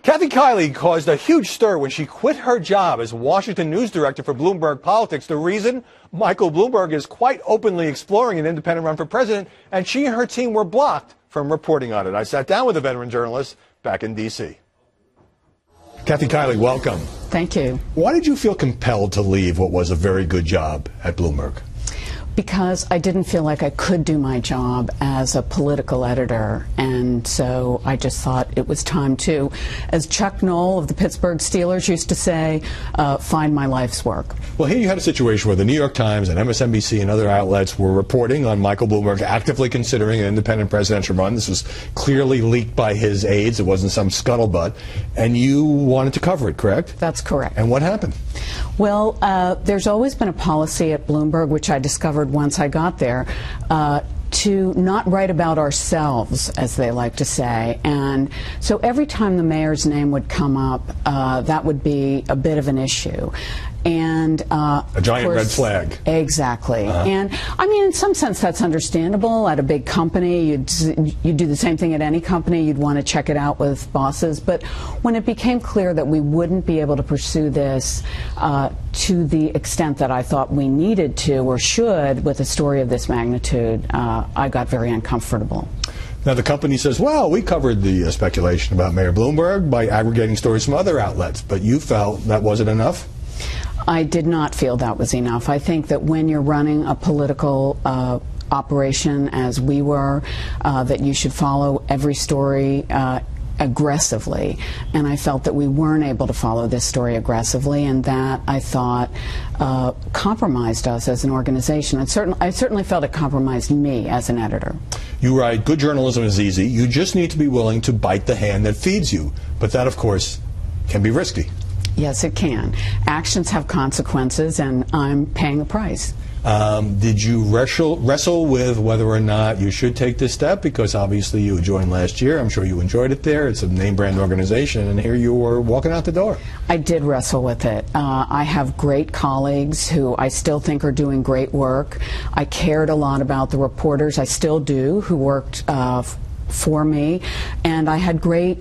Kathy Kiley caused a huge stir when she quit her job as Washington news director for Bloomberg Politics. The reason? Michael Bloomberg is quite openly exploring an independent run for president, and she and her team were blocked from reporting on it. I sat down with a veteran journalist back in D.C. Kathy Kiley, welcome. Thank you. Why did you feel compelled to leave what was a very good job at Bloomberg? Because I didn't feel like I could do my job as a political editor, and so I just thought it was time to, as Chuck Noll of the Pittsburgh Steelers used to say, find my life's work. Well, here you had a situation where the New York Times and MSNBC and other outlets were reporting on Michael Bloomberg actively considering an independent presidential run. This was clearly leaked by his aides. It wasn't some scuttlebutt. And you wanted to cover it, correct? That's correct. And what happened? Well, there's always been a policy at Bloomberg, which I discovered once I got there, to not write about ourselves, as they like to say. And so every time the mayor's name would come up, that would be a bit of an issue. And a giant red flag. Exactly. And I mean, in some sense, that's understandable. At a big company, you'd do the same thing at any company. You'd want to check it out with bosses. But when it became clear that we wouldn't be able to pursue this to the extent that I thought we needed to or should with a story of this magnitude, I got very uncomfortable. Now, the company says, well, we covered the speculation about Mayor Bloomberg by aggregating stories from other outlets, but you felt that wasn't enough? I did not feel that was enough. I think that when you're running a political operation, as we were, that you should follow every story aggressively, and I felt that we weren't able to follow this story aggressively, and that, I thought, compromised us as an organization. I certainly felt it compromised me as an editor. You write, good journalism is easy. You just need to be willing to bite the hand that feeds you. But that, of course, can be risky. Yes, it can. Actions have consequences, and I'm paying the price. Did you wrestle with whether or not you should take this step? Because obviously you joined last year. I'm sure you enjoyed it there. It's a name-brand organization, and here you were walking out the door. I did wrestle with it. I have great colleagues who I still think are doing great work. I cared a lot about the reporters, I still do, who worked for me, and I had great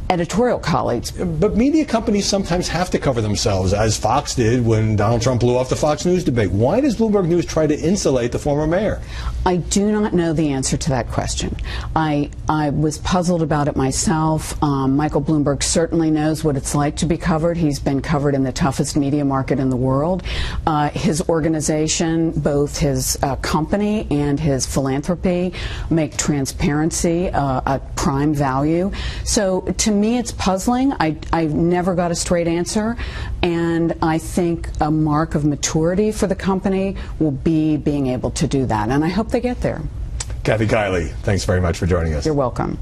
editorial colleagues. But media companies sometimes have to cover themselves, as Fox did when Donald Trump blew off the Fox News debate. Why does Bloomberg News try to insulate the former mayor? I do not know the answer to that question. I was puzzled about it myself. Michael Bloomberg certainly knows what it's like to be covered. He's been covered in the toughest media market in the world. His organization, both his company and his philanthropy, make transparency a prime value. So to me, it's puzzling. I never got a straight answer, and I think a mark of maturity for the company will be being able to do that, and I hope they get there. Kathy Kiley, thanks very much for joining us. You're welcome.